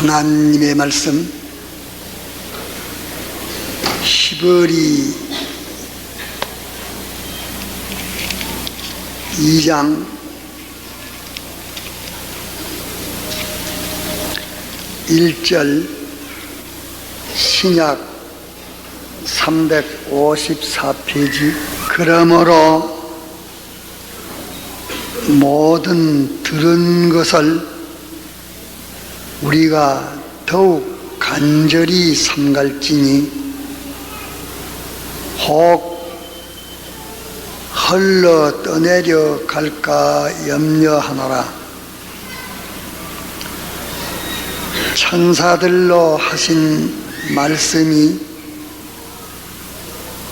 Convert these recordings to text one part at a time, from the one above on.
하나님의 말씀 히브리 2장 1절 신약 354페이지. 그러므로 모든 들은 것을 우리가 더욱 간절히 삼갈지니 혹 흘러 떠내려 갈까 염려하노라. 천사들로 하신 말씀이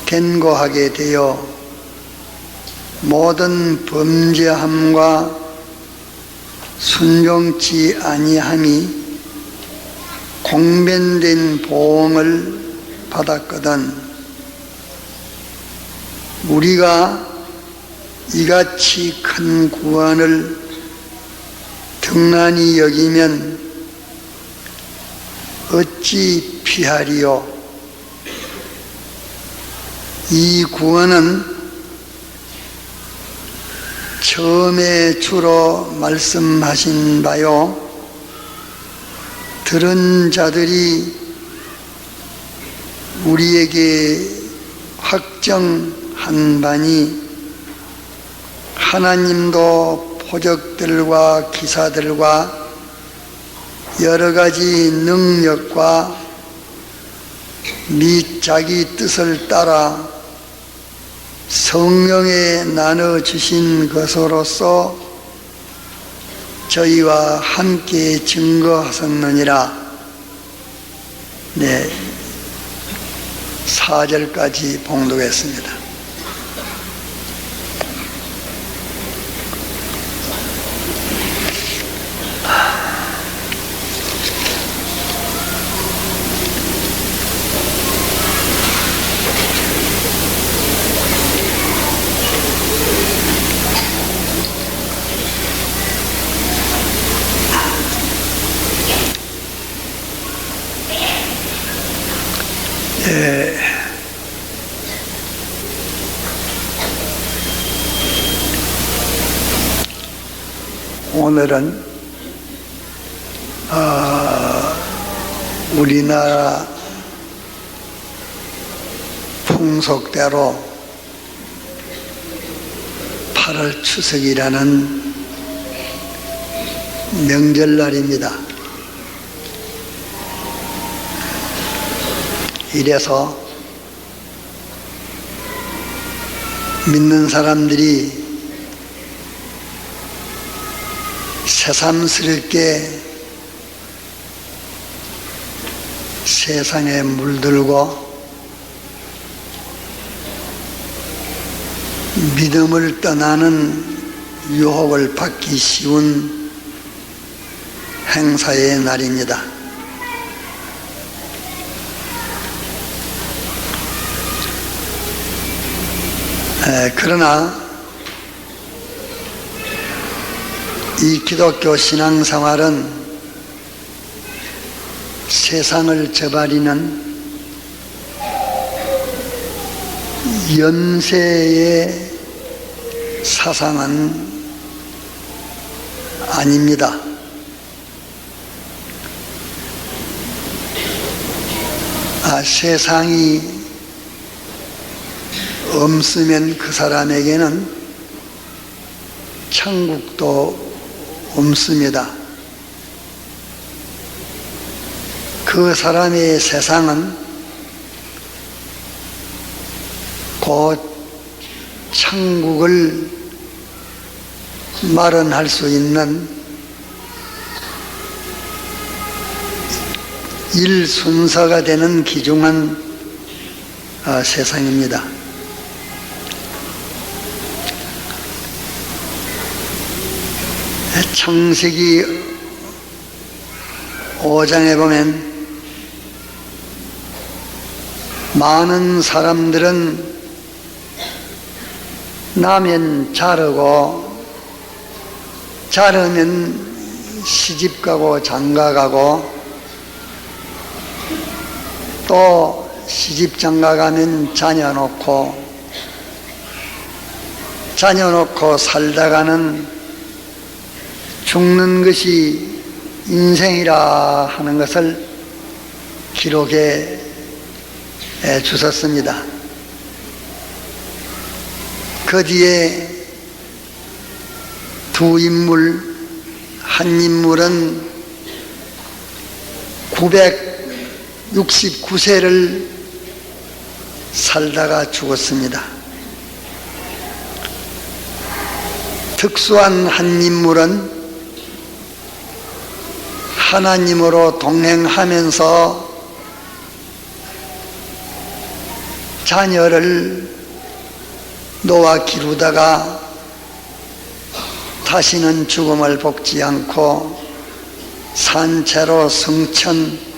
견고하게 되어 모든 범죄함과 순종치 아니함이 공변된 보응을 받았거든. 우리가 이같이 큰 구원을 등한히 여기면 어찌 피하리요? 이 구원은 처음에 주로 말씀하신 바요, 들은 자들이 우리에게 확정한 바니 하나님도 표적들과 기사들과 여러 가지 능력과 및 자기 뜻을 따라 성령에 나눠주신 것으로서 저희와 함께 증거하셨느니라. 네, 4절까지 봉독했습니다. 오늘은 우리나라 풍속대로 8월 추석이라는 명절날입니다. 이래서 믿는 사람들이 새삼스럽게 세상에 물들고 믿음을 떠나는 유혹을 받기 쉬운 행사의 날입니다. 그러나 이 기독교 신앙생활은 세상을 저버리는 연세의 사상은 아닙니다. 세상이 없으면 그 사람에게는 천국도 없습니다. 그 사람의 세상은 곧 천국을 마련할 수 있는 일 순서가 되는 귀중한 세상입니다. 창세기 5장에 보면 많은 사람들은 나면 자르고 자르면 시집가고 장가가고 또 시집장가 가면 자녀 놓고 살다가는 죽는 것이 인생이라 하는 것을 기록해 주셨습니다. 그 뒤에 두 인물, 한 인물은 969세를 살다가 죽었습니다. 특수한 한 인물은 하나님으로 동행하면서 자녀를 놓아 기르다가 다시는 죽음을 볶지 않고 산채로 승천했습니다.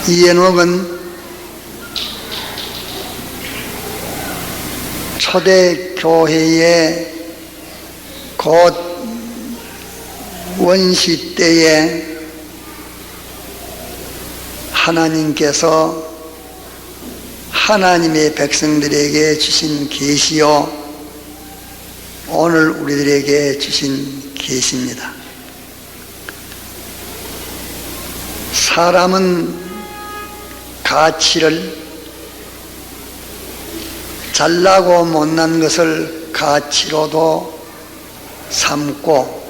이 에녹은 초대 교회의 곧 원시 때에 하나님께서 하나님의 백성들에게 주신 계시요 오늘 우리들에게 주신 계시입니다. 사람은 가치를 잘나고 못난 것을 가치로도 삼고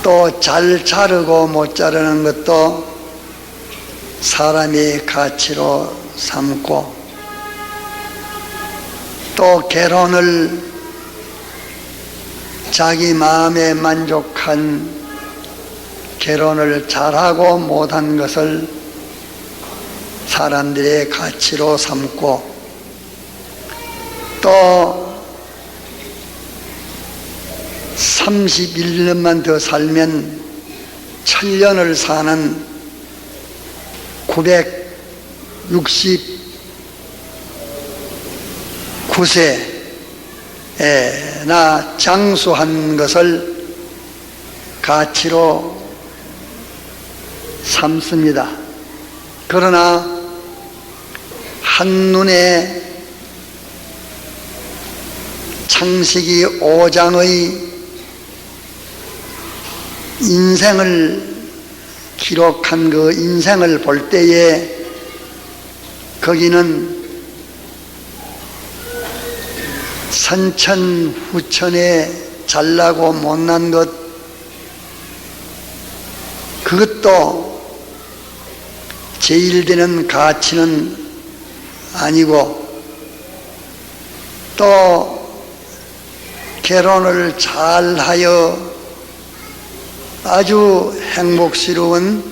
또 잘 자르고 못 자르는 것도 사람의 가치로 삼고 또 결혼을 자기 마음에 만족한 결혼을 잘하고 못한 것을 사람들의 가치로 삼고 또 31년만 더 살면 천년을 사는 969세나 장수한 것을 가치로 삼습니다. 그러나 한눈에 창세기 5장의 인생을 기록한 그 인생을 볼 때에 거기는 선천후천에 잘나고 못난 것 그것도 제일 되는 가치는 아니고 또 결혼을 잘하여 아주 행복스러운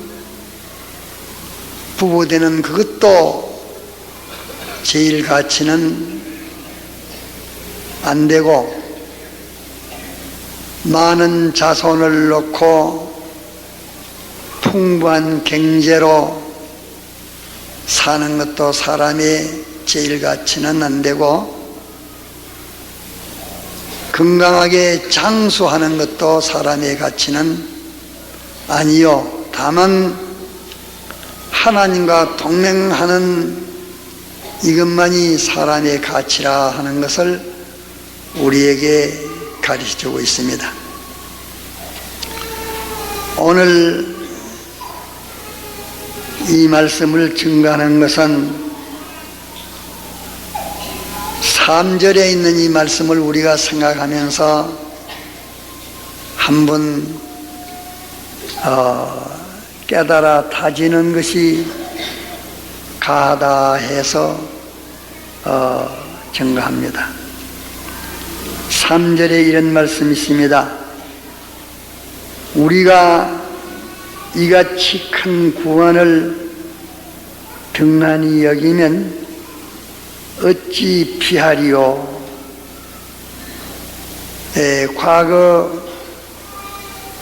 부부되는 그것도 제일 가치는 안 되고 많은 자손을 놓고 풍부한 경제로 사는 것도 사람의 제일 가치는 안 되고 건강하게 장수하는 것도 사람의 가치는 아니요. 다만 하나님과 동행하는 이것만이 사람의 가치라 하는 것을 우리에게 가르쳐주고 있습니다. 오늘 이 말씀을 증거하는 것은 3절에 있는 이 말씀을 우리가 생각하면서 한번 깨달아 다지는 것이 가하다 해서 증거합니다. 3절에 이런 말씀이 있습니다. 우리가 이같이 큰 구원을 등란히 여기면 어찌 피하리요. 과거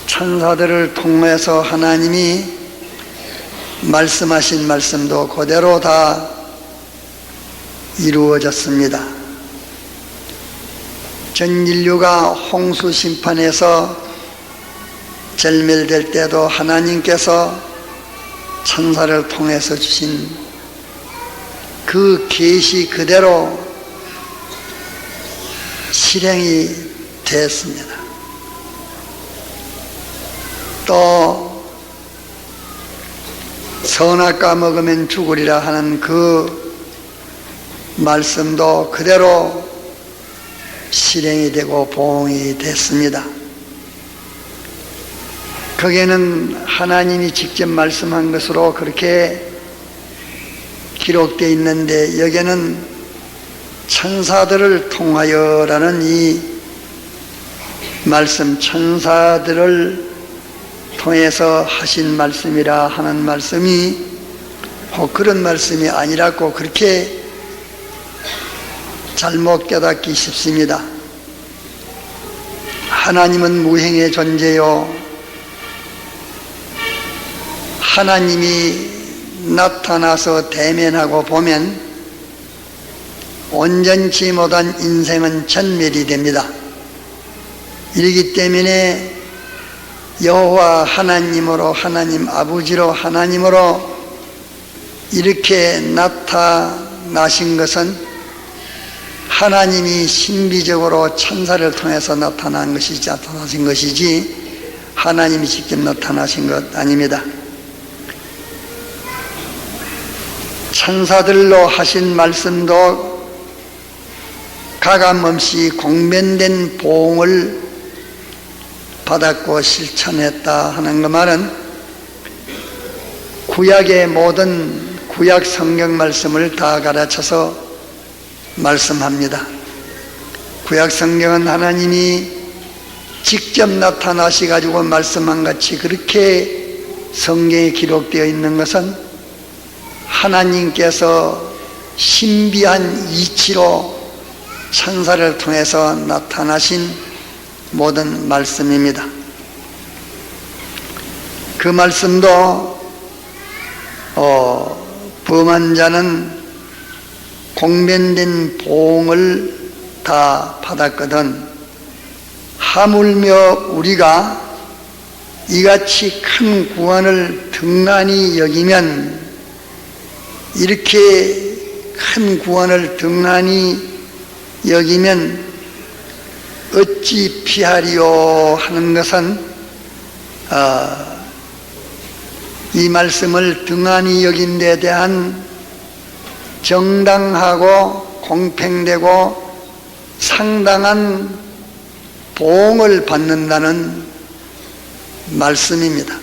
천사들을 통해서 하나님이 말씀하신 말씀도 그대로 다 이루어졌습니다. 전 인류가 홍수 심판에서 절멸될 때도 하나님께서 천사를 통해서 주신 그 계시 그대로 실행이 됐습니다. 또 선악과 먹으면 죽으리라 하는 그 말씀도 그대로 실행이 되고 보응이 됐습니다. 거기에는 하나님이 직접 말씀한 것으로 그렇게 기록되어 있는데, 여기에는 천사들을 통하여라는 이 말씀, 천사들을 통해서 하신 말씀이라 하는 말씀이 혹 그런 말씀이 아니라고 그렇게 잘못 깨닫기 쉽습니다. 하나님은 무형의 존재요, 하나님이 나타나서 대면하고 보면 온전치 못한 인생은 전멸이 됩니다. 이렇기 때문에 여호와 하나님으로, 하나님 아버지로, 하나님으로 이렇게 나타나신 것은 하나님이 신비적으로 천사를 통해서 나타나신 것이지 하나님이 직접 나타나신 것 아닙니다. 천사들로 하신 말씀도 가감없이 공변된 보응을 받았고 실천했다 하는 그 말은 구약의 모든 구약 성경 말씀을 다 가르쳐서 말씀합니다. 구약 성경은 하나님이 직접 나타나시 가지고 말씀한 같이 그렇게 성경에 기록되어 있는 것은 하나님께서 신비한 이치로 천사를 통해서 나타나신 모든 말씀입니다. 그 말씀도 범한 자는 공변된 보응을 다 받았거든 하물며 우리가 이같이 큰 구원을 등한히 여기면, 이렇게 큰 구원을 등한히 여기면 어찌 피하리요 하는 것은 이 말씀을 등한히 여긴 데 대한 정당하고 공평되고 상당한 보응을 받는다는 말씀입니다.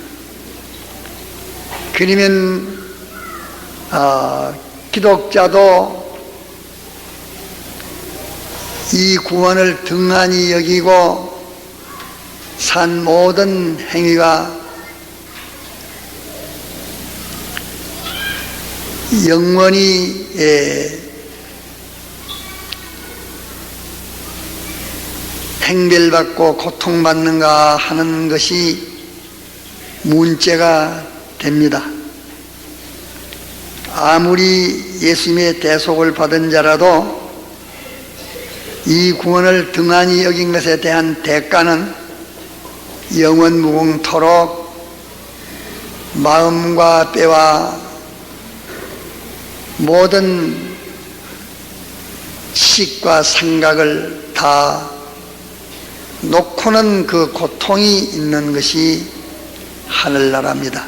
그러면 기독자도 이 구원을 등한히 여기고 산 모든 행위가 영원히 행별받고 고통받는가 하는 것이 문제가 됩니다. 아무리 예수님의 대속을 받은 자라도 이 구원을 등한히 여긴 것에 대한 대가는 영원 무궁토록 마음과 뼈와 모든 식과 생각을 다 놓고는 그 고통이 있는 것이 하늘나라입니다.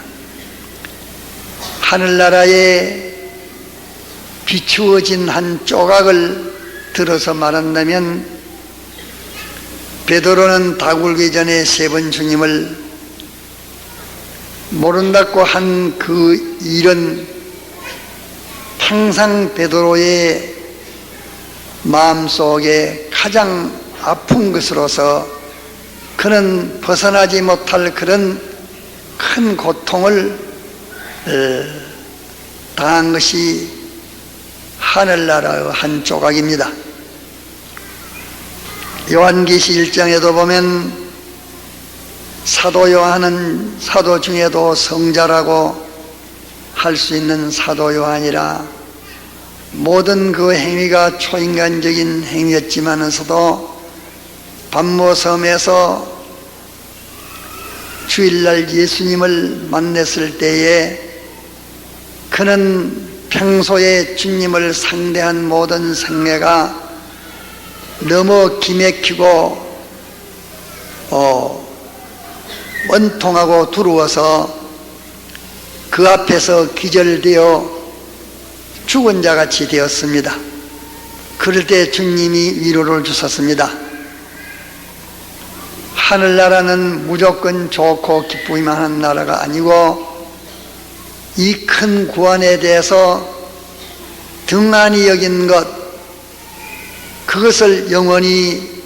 하늘나라에 비추어진 한 조각을 들어서 말한다면, 베드로는 다 굴기 전에 3번 주님을 모른다고 한 그 일은 항상 베드로의 마음속에 가장 아픈 것으로서 그는 벗어나지 못할 그런 큰 고통을 당한 것이 하늘나라의 한 조각입니다. 요한계시 1장에도 보면 사도 요한은 사도 중에도 성자라고 할 수 있는 사도 요한이라 모든 그 행위가 초인간적인 행위였지만서도 반모섬에서 주일날 예수님을 만났을 때에 그는 평소에 주님을 상대한 모든 생애가 너무 기맥히고 원통하고 두려워서 그 앞에서 기절되어 죽은 자같이 되었습니다. 그럴 때 주님이 위로를 주셨습니다. 하늘나라는 무조건 좋고 기쁘기만 하는 나라가 아니고 이 큰 구원에 대해서 등한히 여긴 것, 그것을 영원히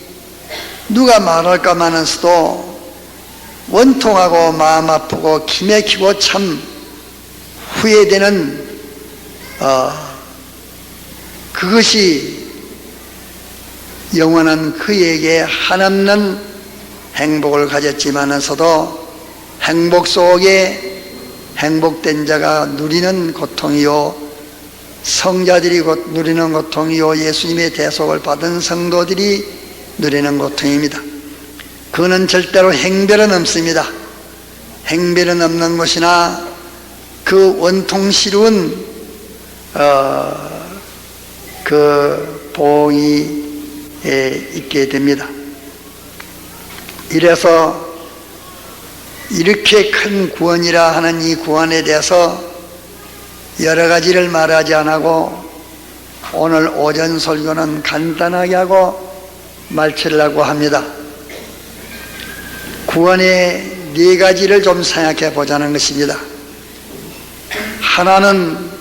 누가 말할까 마면서도 원통하고 마음 아프고 기맥히고 참 후회되는 그것이 영원한 그에게 한없는 행복을 가졌지만서도 행복 속에 행복된 자가 누리는 고통이요, 성자들이 누리는 고통이요, 예수님의 대속을 받은 성도들이 누리는 고통입니다. 그는 절대로 행별은 없습니다. 행별은 없는 것이나 그 원통스러운 그 보응이 있게 됩니다. 이래서 이렇게 큰 구원이라 하는 이 구원에 대해서 여러 가지를 말하지 않고 오늘 오전 설교는 간단하게 하고 말치려고 합니다. 구원의 네 가지를 좀 생각해 보자는 것입니다. 하나는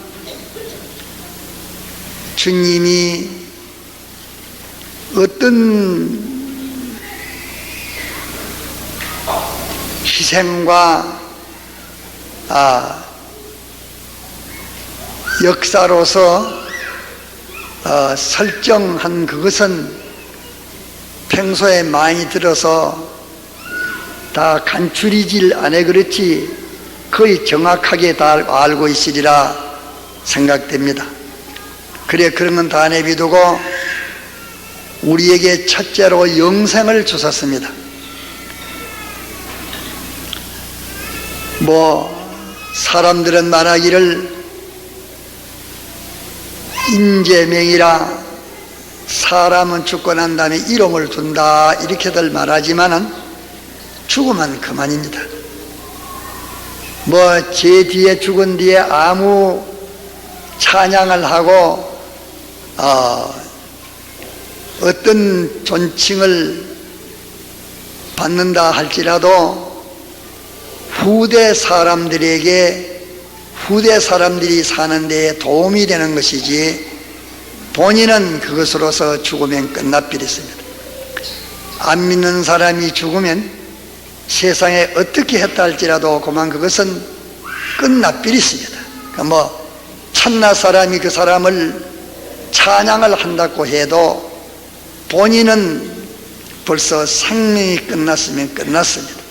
주님이 어떤 희생과 역사로서 설정한 그것은 평소에 많이 들어서 다 간추리질 않아 그렇지 거의 정확하게 다 알고 있으리라 생각됩니다. 그래 그런 건 다 내비두고 우리에게 첫째로 영생을 주셨습니다. 사람들은 말하기를 인재명이라 사람은 죽고 난 다음에 이름을 둔다 이렇게들 말하지만은 죽으면 그만입니다. 제 뒤에 죽은 뒤에 아무 찬양을 하고 어떤 존칭을 받는다 할지라도 후대 사람들이 사는 데에 도움이 되는 것이지 본인은 그것으로서 죽으면 끝나버렸습니다. 안 믿는 사람이 죽으면 세상에 어떻게 했다 할지라도 그만 그것은 끝나버렸습니다. 천나 사람이 그 사람을 찬양을 한다고 해도 본인은 벌써 생명이 끝났으면 끝났습니다.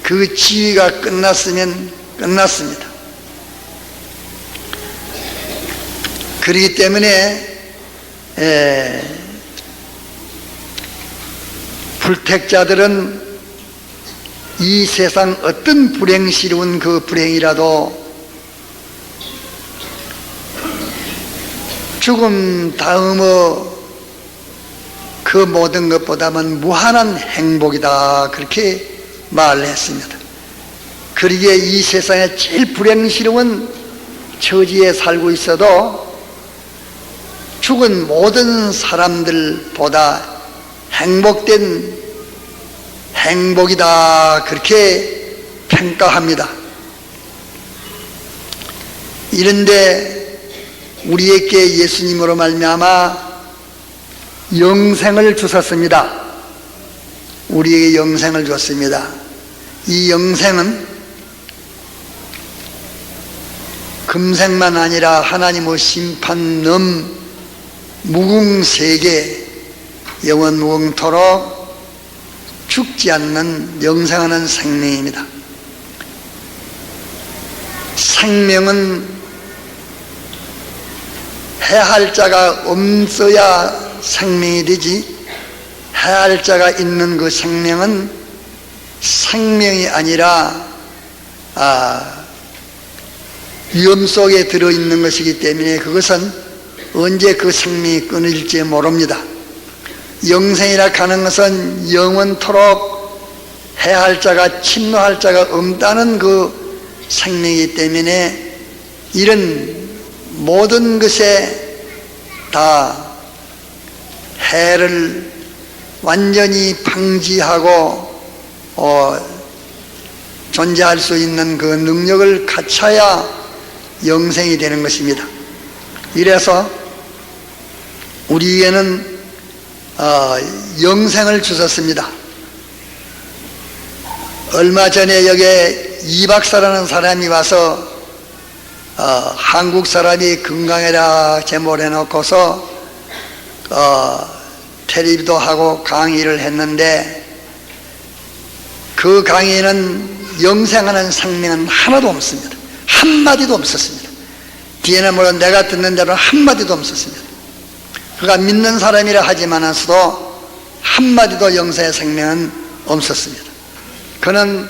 그 지위가 끝났으면 끝났습니다. 그렇기 때문에 불택자들은 이 세상 어떤 불행스러운 그 불행이라도 죽음 다음의 그 모든 것보다는 무한한 행복이다 그렇게 말을 했습니다. 그러기에 이 세상에 제일 불행스러운 처지에 살고 있어도 죽은 모든 사람들보다 행복된 행복이다 그렇게 평가합니다. 이런데 우리에게 예수님으로 말미암아 영생을 주셨습니다. 우리에게 영생을 줬습니다. 이 영생은 금생만 아니라 하나님의 심판 무궁세계 영원 무궁토록 죽지 않는 영생하는 생명입니다. 생명은 해할 자가 없어야 생명이 되지, 해할 자가 있는 그 생명은 생명이 아니라 위험 속에 들어있는 것이기 때문에 그것은 언제 그 생명이 끊어질지 모릅니다. 영생이라 하는 것은 영원토록 해할 자가 침노할 자가 없다는 그 생명이기 때문에 이런 모든 것에 다 해를 완전히 방지하고 존재할 수 있는 그 능력을 갖춰야 영생이 되는 것입니다. 이래서 우리에게는 영생을 주셨습니다. 얼마 전에 여기에 이 박사라는 사람이 와서 한국 사람이 건강해라 제목을 해놓고서 텔레비도 하고 강의를 했는데 그 강의는 영생하는 생명은 하나도 없습니다. 한마디도 없었습니다. 뒤에는 물론 내가 듣는 대로 한마디도 없었습니다. 그가 믿는 사람이라 하지만서도 한마디도 영생의 생명은 없었습니다. 그는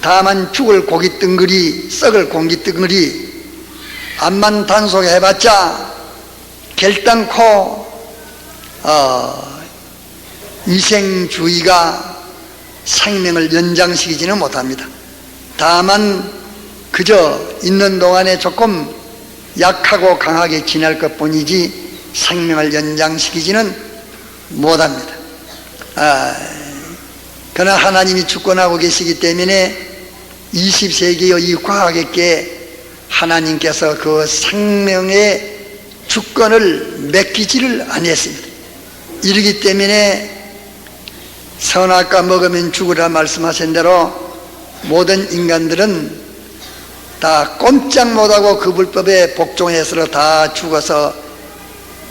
다만 죽을 고기 덩어리, 썩을 공기 덩어리 암만 단속해봤자 결단코 위생주의가 생명을 연장시키지는 못합니다. 다만 그저 있는 동안에 조금 약하고 강하게 지낼 것뿐이지 생명을 연장시키지는 못합니다. 그러나 하나님이 주권하고 계시기 때문에 20세기의 이 과학에게 하나님께서 그 생명의 주권을 맡기지를 아니했습니다. 이러기 때문에 선악과 먹으면 죽으라 말씀하신 대로 모든 인간들은 다 꼼짝 못하고 그 불법에 복종해서 다 죽어서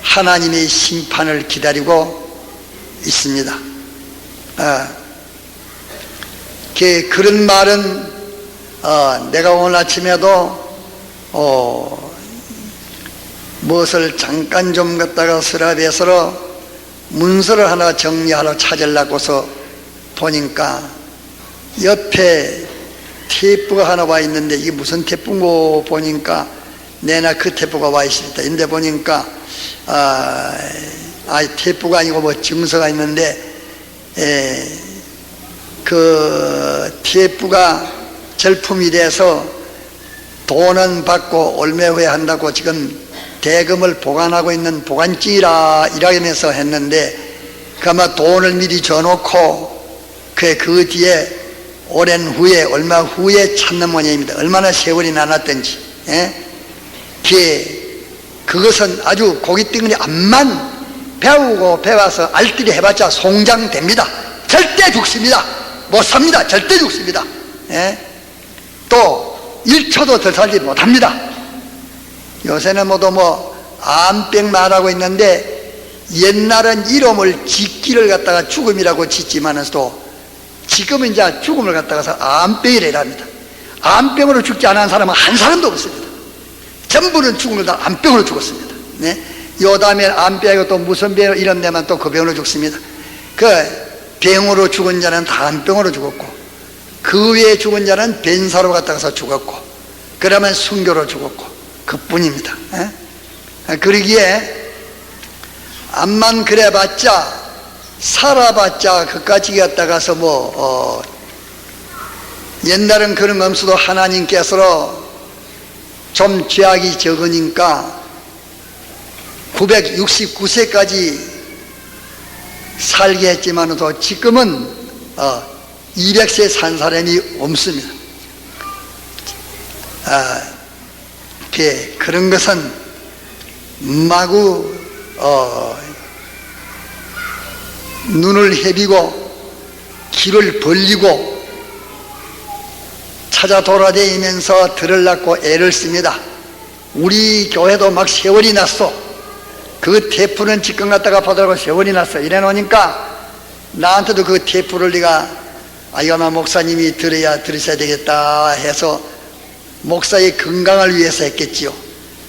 하나님의 심판을 기다리고 있습니다. 그런 말은 내가 오늘 아침에도 무엇을 잠깐 좀 갖다가 서랍에서 문서를 하나 정리하러 찾으려고서 보니까 옆에 테이프가 하나 와 있는데 이게 무슨 테이프인고 보니까 내나 그 테이프가 와 있습니다. 근데 보니까 테이프가 아니고 뭐 증서가 있는데 그 테이프가 절품이 돼서 돈은 받고 얼마 후에 한다고 지금 대금을 보관하고 있는 보관증이라 이라면서 했는데 그 아마 돈을 미리 줘놓고 그 뒤에 오랜 후에 얼마 후에 찾는 모양입니다. 얼마나 세월이 나눴던지. 그것은 아주 고깃덩어리 암만 배워서 알뜰히 해봤자 송장됩니다. 절대 죽습니다. 못 삽니다. 절대 죽습니다. 또 1초도 더 살지 못합니다. 요새는 모두 암병 말하고 있는데 옛날은 이름을 짓기를 갖다가 죽음이라고 짓지만서도 지금은 이제 죽음을 갖다가서 암병이라 합니다. 암병으로 죽지 않은 사람은 한 사람도 없습니다. 전부는 죽음을 다 암병으로 죽었습니다. 요 다음에 암병이고 또 무슨 병으로 이런 데만 또 그 병으로 죽습니다. 그 병으로 죽은 자는 다 암병으로 죽었고 그 외에 죽은 자는 변사로 갖다가서 죽었고 그러면 순교로 죽었고 그뿐입니다. 그러기에 암만 그래봤자 살아봤자 그까지 갖다가서 옛날은 그런 검수도 하나님께서 좀 죄악이 적으니까 969세까지 살게 했지만도 지금은 200세 산 사람이 없습니다. 그런 것은 마구 눈을 헤비고 귀를 벌리고 찾아 돌아다니면서 들으려고 애를 씁니다. 우리 교회도 막 세월이 났어. 그 테이프는 지금 갖다가 보더라고 세월이 났어. 이래 놓으니까 나한테도 그 테이프를 네가 아마 목사님이 들으셔야 되겠다 해서 목사의 건강을 위해서 했겠지요.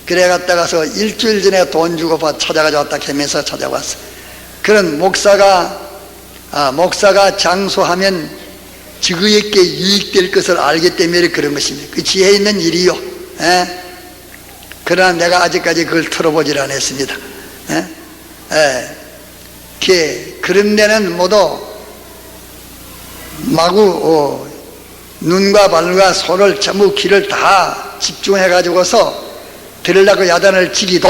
그래 갔다가서 일주일 전에 돈 주고 찾아가지고 왔다 하면서 찾아왔어. 그런 목사가 장수하면 지구에게 유익될 것을 알기 때문에 그런 것입니다. 그 지혜 있는 일이요. 예? 그러나 내가 아직까지 그걸 털어보질 않았습니다. 예? 그런 데는 모두 마구 눈과 발과 손을 전부 귀를 다 집중해 가지고서 들으려고 야단을 치기도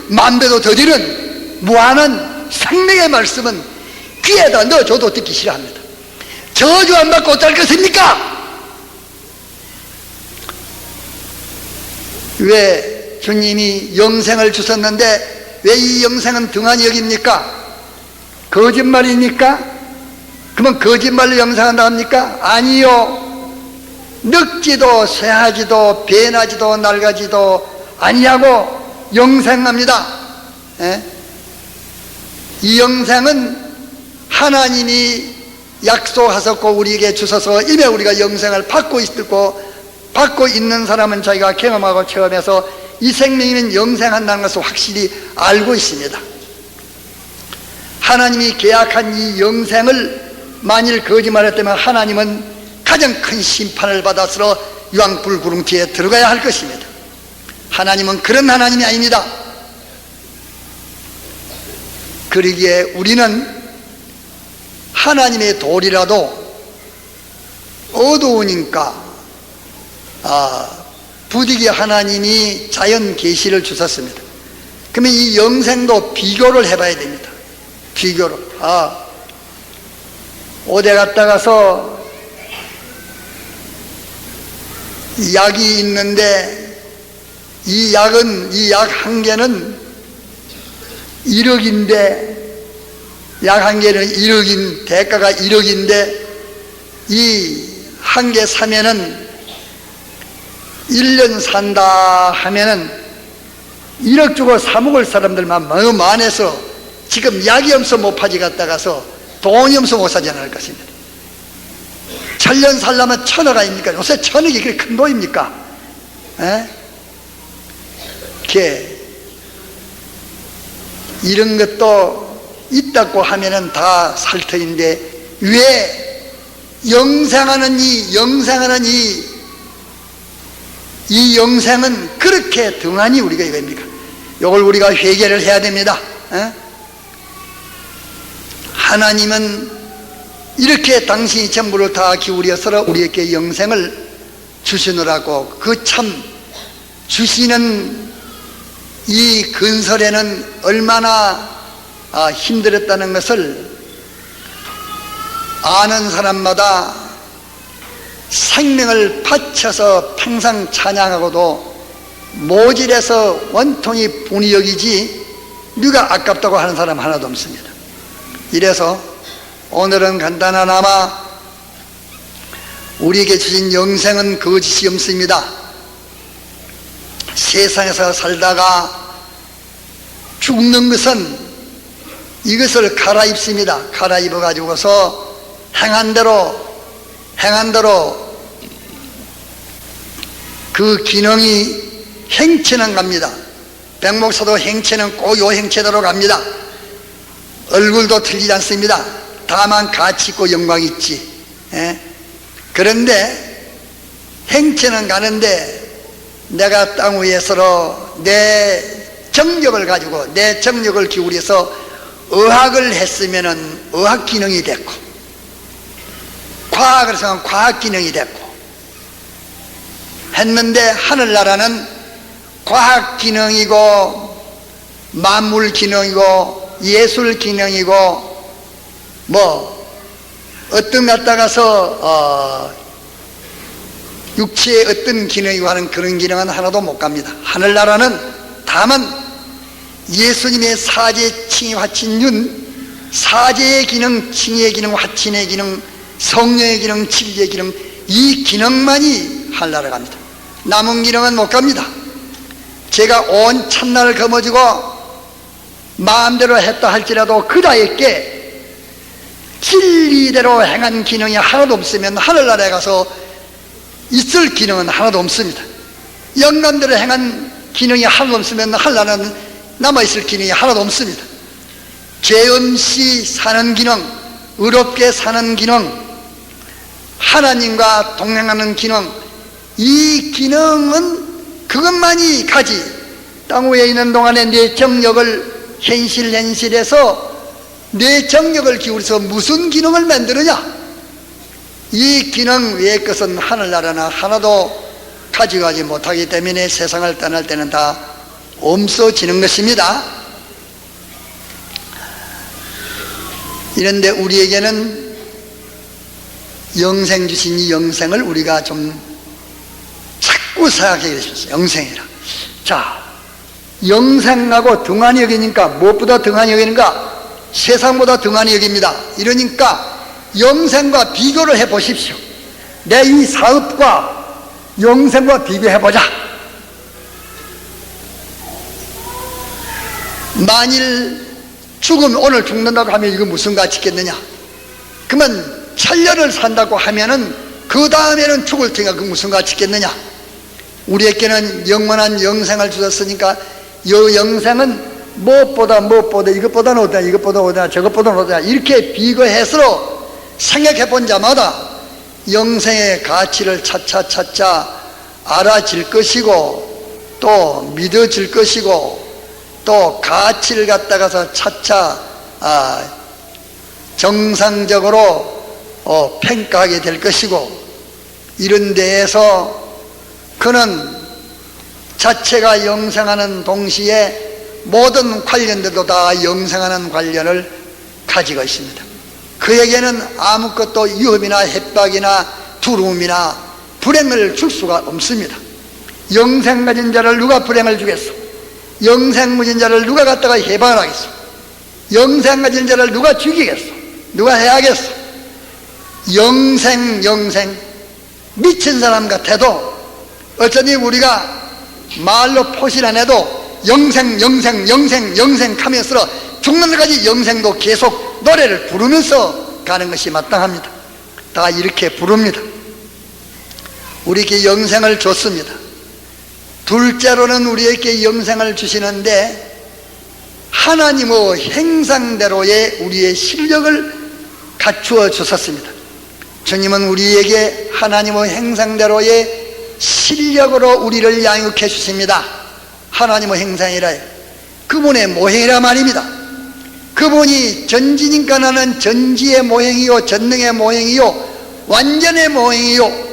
만배도 더디는 무한한 생명의 말씀은 귀에다 넣어줘도 듣기 싫어합니다. 저주 안 받고 어떨 것입니까? 왜 주님이 영생을 주셨는데 왜 이 영생은 등한히 여깁니까? 거짓말입니까? 그러면 거짓말로 영생한다 합니까? 아니요. 늙지도 쇠하지도 변하지도 낡아지도 아니하고 영생합니다. 예? 이 영생은 하나님이 약속하셨고 우리에게 주셔서 이미 우리가 영생을 받고 있는 사람은 자기가 경험하고 체험해서 이 생명이면 영생한다는 것을 확실히 알고 있습니다. 하나님이 계약한 이 영생을 만일 거짓말했다면 하나님은 가장 큰 심판을 받아서 유황불구렁지에 들어가야 할 것입니다. 하나님은 그런 하나님이 아닙니다. 그러기에 우리는 하나님의 도리라도 어두우니까 부득이 하나님이 자연 계시를 주셨습니다. 그러면 이 영생도 비교를 해봐야 됩니다. 비교로. 어디 갔다가서 약이 있는데 이 약 한 개는 1억인데 약 한 개는 1억인 대가가 1억인데 이 한 개 사면은 1년 산다 하면은 1억 주고 사 먹을 사람들만 너무 많아서 지금 약이 없어 못 파지 갔다가서 돈이 없어 못 사지 않을 것입니다. 1000년 살려면 1000억 아닙니까? 요새 1000억이 그렇게 큰 돈입니까? 이런 것도 있다고 하면은 다 살 터인데 왜 영생하는 이 영생은 그렇게 등한히 우리가 이겁니까? 이걸 우리가 회개를 해야 됩니다. 하나님은 이렇게 당신이 전부를 다 기울여서 우리에게 영생을 주시느라고 그 참 주시는 이 근설에는 얼마나 힘들었다는 것을 아는 사람마다 생명을 바쳐서 평생 찬양하고도 모질해서 원통이 분이 여기지 누가 아깝다고 하는 사람 하나도 없습니다. 이래서 오늘은 간단하나마 우리에게 주신 영생은 거짓이 없습니다. 세상에서 살다가 죽는 것은 이것을 갈아입습니다. 갈아입어 가지고서 행한 대로 그 기능이 행체는 갑니다. 백목사도 행체는 꼭 요 행체대로 갑니다. 얼굴도 틀리지 않습니다. 다만 가치 있고 영광이 있지. 그런데 행체는 가는데 내가 땅 위에서 내 정력을 가지고 내 정력을 기울여서 의학을 했으면은 의학 기능이 됐고 과학을 해서 과학 기능이 됐고 했는데 하늘나라는 과학 기능이고 만물 기능이고 예술 기능이고 어떤 갖다가서 육체의 어떤 기능이고 하는 그런 기능은 하나도 못 갑니다. 하늘나라는 다만 예수님의 사제 칭의 화친윤 사제의 기능, 칭의 기능, 화친의 기능, 성령의 기능, 진리의 기능 이 기능만이 하늘나라 갑니다. 남은 기능은 못 갑니다. 제가 온 참나를 거머쥐고 마음대로 했다 할지라도 그다에게 진리대로 행한 기능이 하나도 없으면 하늘나라에 가서 있을 기능은 하나도 없습니다. 영감대로 행한 기능이 하나도 없으면 하늘나라는 남아있을 기능이 하나도 없습니다. 죄 없이 사는 기능, 의롭게 사는 기능, 하나님과 동행하는 기능, 이 기능은 그것만이 가지. 땅 위에 있는 동안에 내 정력을 현실해서 내 정력을 기울여서 무슨 기능을 만드느냐? 이 기능 외의 것은 하늘나라나 하나도 가져가지 못하기 때문에 세상을 떠날 때는 다 없어지는 것입니다. 이런데 우리에게는 영생 주신 이 영생을 우리가 좀 자꾸 생각하게 되셨어요. 영생이라. 자, 영생하고 등한히 여기니까 무엇보다 등한히 여기는가? 세상보다 등한히 여깁니다. 이러니까 영생과 비교를 해 보십시오. 내 이 사업과 영생과 비교해 보자. 만일 죽으면 오늘 죽는다고 하면 이거 무슨 가치 있겠느냐? 그러면 1000년을 산다고 하면은 그 다음에는 죽을 테니까 그 무슨 가치 있겠느냐? 우리에게는 영원한 영생을 주셨으니까 이 영생은 무엇보다 이것보다는 어디냐, 이것보다 어디냐, 저것보다는 어디냐, 이렇게 비교해서 생각해 본 자마다 영생의 가치를 차차 알아질 것이고 또 믿어질 것이고 또 가치를 갖다가서 차차 정상적으로 평가하게 될 것이고, 이런 데에서 그는 자체가 영생하는 동시에 모든 관련들도 다 영생하는 관련을 가지고 있습니다. 그에게는 아무것도 위험이나 협박이나 두려움이나 불행을 줄 수가 없습니다. 영생 가진 자를 누가 불행을 주겠어? 영생 가진 자를 누가 갖다가 해방을 하겠어? 영생 가진 자를 누가 죽이겠어? 누가 해야겠어? 영생 미친 사람 같아도 어쩌니 우리가 말로 표시를 안 해도 영생 하면서 죽는 데까지 영생도 계속 노래를 부르면서 가는 것이 마땅합니다. 다 이렇게 부릅니다. 우리에게 영생을 줬습니다. 둘째로는 우리에게 영생을 주시는데 하나님의 행상대로의 우리의 실력을 갖추어 주셨습니다. 주님은 우리에게 하나님의 행상대로의 실력으로 우리를 양육해 주십니다. 하나님의 행상이라 그분의 모형이라 말입니다. 그분이 전지니까 나는 전지의 모형이요, 전능의 모형이요, 완전의 모형이요,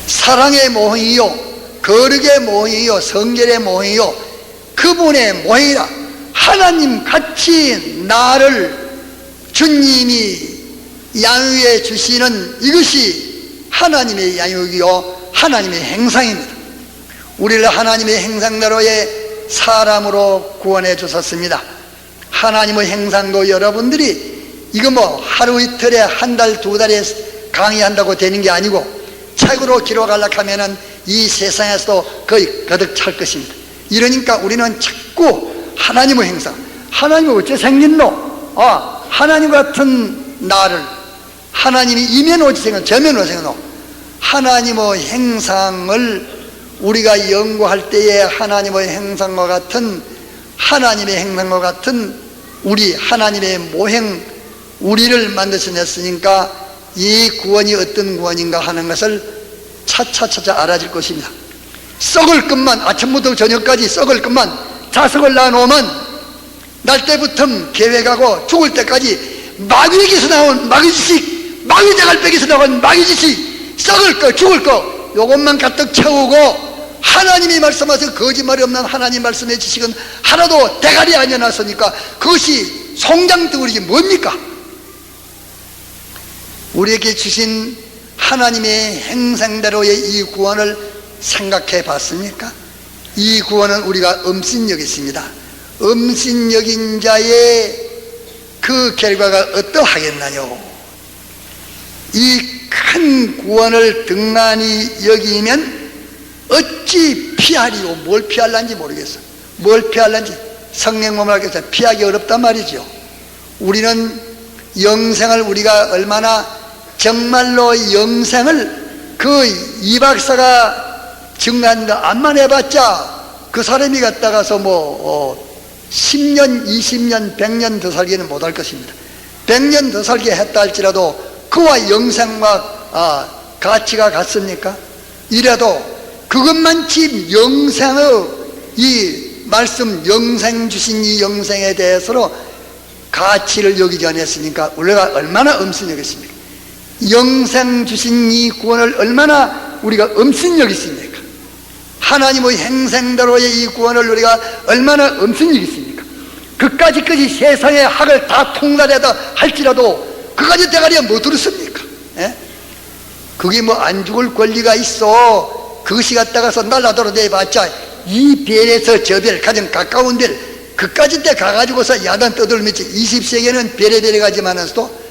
사랑의 모형이요, 거룩의 모형이요, 성결의 모형이요, 그분의 모형이라. 하나님 같이 나를 주님이 양육해 주시는 이것이 하나님의 양육이요, 하나님의 행상입니다. 우리를 하나님의 행상대로의 사람으로 구원해 주셨습니다. 하나님의 행상도 여러분들이 이거 뭐 하루 이틀에 한 달, 두 달에 강의한다고 되는 게 아니고 책으로 기록하려고 하면은 이 세상에서도 거의 가득 찰 것입니다. 이러니까 우리는 자꾸 하나님의 행상, 하나님이 어째 생겼노? 하나님 같은 나를, 하나님이 이면 어찌 생겼노? 저면 어찌 생겼노? 하나님의 행상을 우리가 연구할 때에 하나님의 행상과 같은, 하나님의 행상과 같은 우리 하나님의 모형, 우리를 만드셔냈으니까 이 구원이 어떤 구원인가 하는 것을 차차 알아질 것입니다. 썩을 것만, 아침부터 저녁까지 썩을 것만 자석을 놔놓으면 날 때부터 계획하고 죽을 때까지 마귀에게서 나온 마귀지식, 마귀대갈백에서 나온 마귀지식, 썩을 거 죽을 거 요것만 가득 채우고 하나님이 말씀하셔서 거짓말이 없는 하나님 말씀의 지식은 하나도 대가리 아니어 놨으니까 그것이 송장덩어리지 뭡니까? 우리에게 주신 하나님의 행상대로의 이 구원을 생각해 봤습니까? 이 구원은 우리가 엄신여겼습니다. 엄신여긴 자의 그 결과가 어떠하겠나요? 이 큰 구원을 등한히 여기면 어찌 피하리요? 뭘 피할란지 모르겠어. 뭘 피할란지 성령님을 알겠어. 피하기 어렵단 말이죠. 우리는 영생을 우리가 얼마나 정말로 영생을 그 이 박사가 증거한다 안만 해봤자 그 사람이 갔다가서 10년, 20년, 100년 더 살기는 못할 것입니다. 100년 더 살게 했다 할지라도 그와 영생과 가치가 같습니까? 이래도 그것만치 영생의 이 말씀, 영생 주신 이 영생에 대해서로 가치를 여기지 않았으니까 우리가 얼마나 엄순히 여겼습니까? 영생 주신 이 구원을 얼마나 우리가 엄순히 여겼습니까? 하나님의 행생대로의 이 구원을 우리가 얼마나 엄순히 여겼습니까? 그까짓 세상의 학을 다 통달하다 할지라도 그까짓 대가리가 뭐 들었습니까? 예? 그게 뭐 안 죽을 권리가 있어. 그것이 갖다가서 날라돌아 내봤자 이 별에서 저 별, 가장 가까운 별, 그까짓 데 가가지고서 야단 떠들면서 20세기에는 별에 데려가지만서도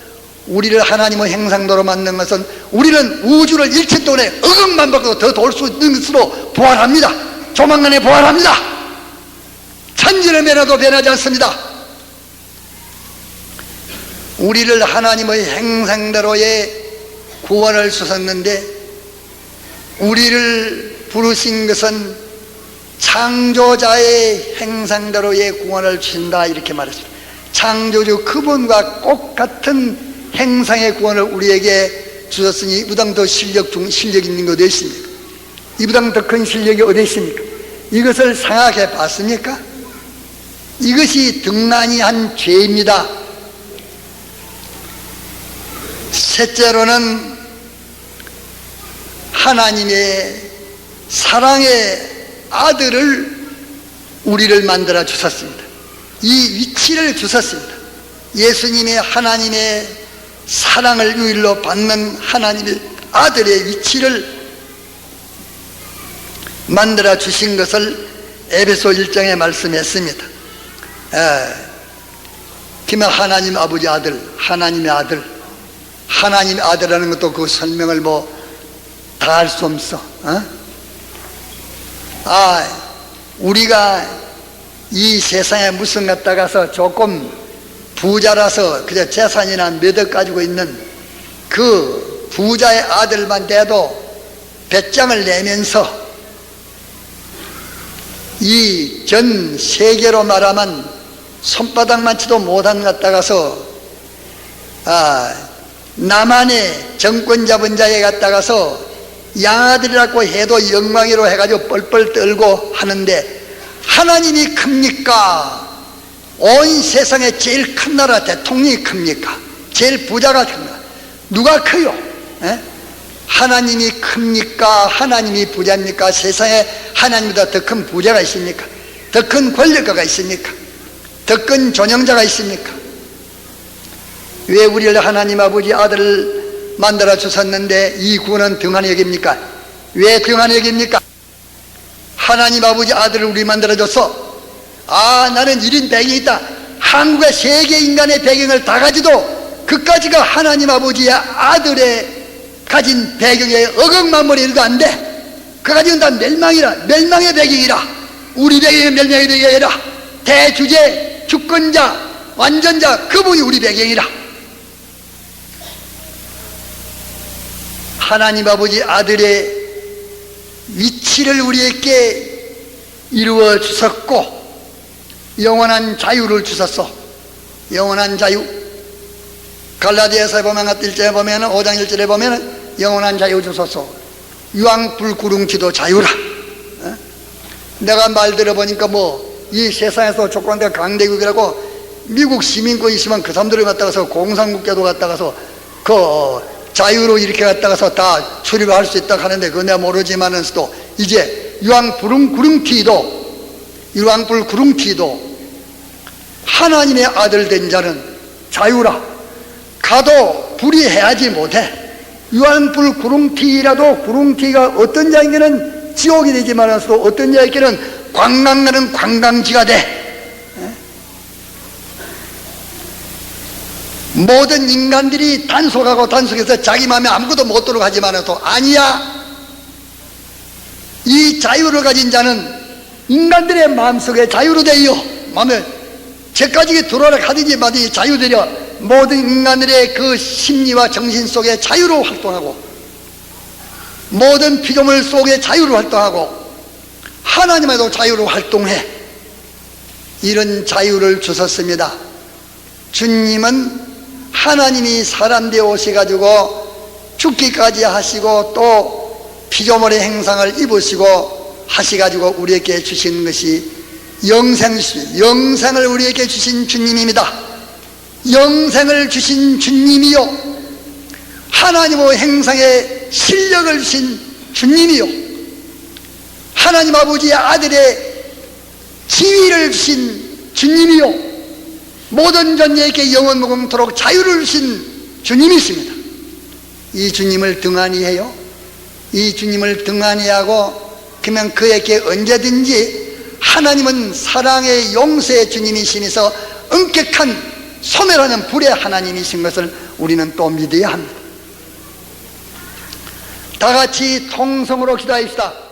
우리를 하나님의 행상도로 만든 것은 우리는 우주를 일체 동안에 억억만 받고 더 돌 수 있는 것으로 부활합니다. 조만간에 부활합니다. 천지를 변해도 변하지 않습니다. 우리를 하나님의 행상대로의 구원을 주셨는데 우리를 부르신 것은 창조자의 행상대로의 구원을 주신다 이렇게 말했습니다. 창조주 그분과 똑같은 행상의 구원을 우리에게 주셨으니 이보다 더 실력 있는 게 어디 있습니까? 이보다 더 큰 실력이 어디 있습니까? 이것을 생각해 봤습니까? 이것이 등한이한 죄입니다. 셋째로는 하나님의 사랑의 아들을 우리를 만들어 주셨습니다. 이 위치를 주셨습니다. 예수님의 하나님의 사랑을 유일로 받는 하나님의 아들의 위치를 만들어 주신 것을 에베소 1장에 말씀했습니다. 그러면 하나님 아버지 아들, 하나님의 아들, 하나님의 아들이라는 것도 그 설명을 뭐 다 할 수 없어. 우리가 이 세상에 무슨 갖다가서 조금 부자라서 그저 재산이나 몇 억 가지고 있는 그 부자의 아들만 돼도 배짱을 내면서 이 전 세계로 말하면 손바닥만치도 못한 갖다가서 남한의 정권 잡은 자에 갖다가서 양아들이라고 해도 영광이로 해가지고 뻘뻘 떨고 하는데 하나님이 큽니까? 온 세상에 제일 큰 나라 대통령이 큽니까? 제일 부자가 큽니까? 누가 커요? 하나님이 큽니까? 하나님이 부자입니까? 세상에 하나님보다 더 큰 부자가 있습니까? 더 큰 권력가가 있습니까? 더 큰 존영자가 있습니까? 왜 우리를 하나님 아버지 아들을 만들어 주셨는데 이 구원은 등한히 여깁니까? 왜 등한히 여깁니까? 하나님 아버지 아들을 우리 만들어 줬어. 나는 1인 배경이 있다. 한국의 세계 인간의 배경을 다 가지도 그까지가 하나님 아버지의 아들의 가진 배경에 어긋만물이 일도 안 돼. 그 가지는 다 멸망이라, 멸망의 배경이라. 우리 배경이 멸망의 배경이라. 대주제, 주권자, 완전자, 그분이 우리 배경이라. 하나님 아버지 아들의 위치를 우리에게 이루어 주셨고 영원한 자유를 주셨어. 영원한 자유. 갈라디아서에 보면 1절에 보면 5장 1절에 보면 영원한 자유 주소서. 유황불구릉티도 자유라. 내가 말 들어보니까 이 세상에서 조건대 강대국이라고 미국 시민권 있으면 그 사람들을 갖다가서 공산국가도 갖다가서 그 자유로 이렇게 갖다가서 다 출입할 수 있다고 하는데 그거 내가 모르지만은서도 이제 유황불구릉티도 하나님의 아들 된 자는 자유라. 가도 불의해야지 못해. 유황불구릉티라도 구릉티가 어떤 자에게는 지옥이 되지만은서도 어떤 자에게는 관광가는 관광지가 돼. 모든 인간들이 단속하고 단속해서 자기 마음에 아무것도 못 도록 하지만도 아니야. 이 자유를 가진 자는 인간들의 마음속에 자유로 되어 마음에 죄까지 들어오라 하든지 말든지 자유되려 모든 인간들의 그 심리와 정신 속에 자유로 활동하고 모든 피조물 속에 자유로 활동하고 하나님에도 자유로 활동해. 이런 자유를 주셨습니다. 주님은 하나님이 사람 되어 오셔가지고 죽기까지 하시고 또 피조물의 행상을 입으시고 하셔가지고 우리에게 주신 것이 영생을 우리에게 주신 주님입니다. 영생을 주신 주님이요, 하나님의 행상에 실력을 주신 주님이요, 하나님 아버지의 아들의 지위를 주신 주님이요, 모든 존재에게 영원 무궁토록 자유를 주신 주님이십니다. 이 주님을 등한히 해요. 이 주님을 등한히 하고 그러면 그에게 언제든지 하나님은 사랑의 용서의 주님이시면서 엄격한 소멸하는 불의 하나님이신 것을 우리는 또 믿어야 합니다. 다 같이 통성으로 기도합시다.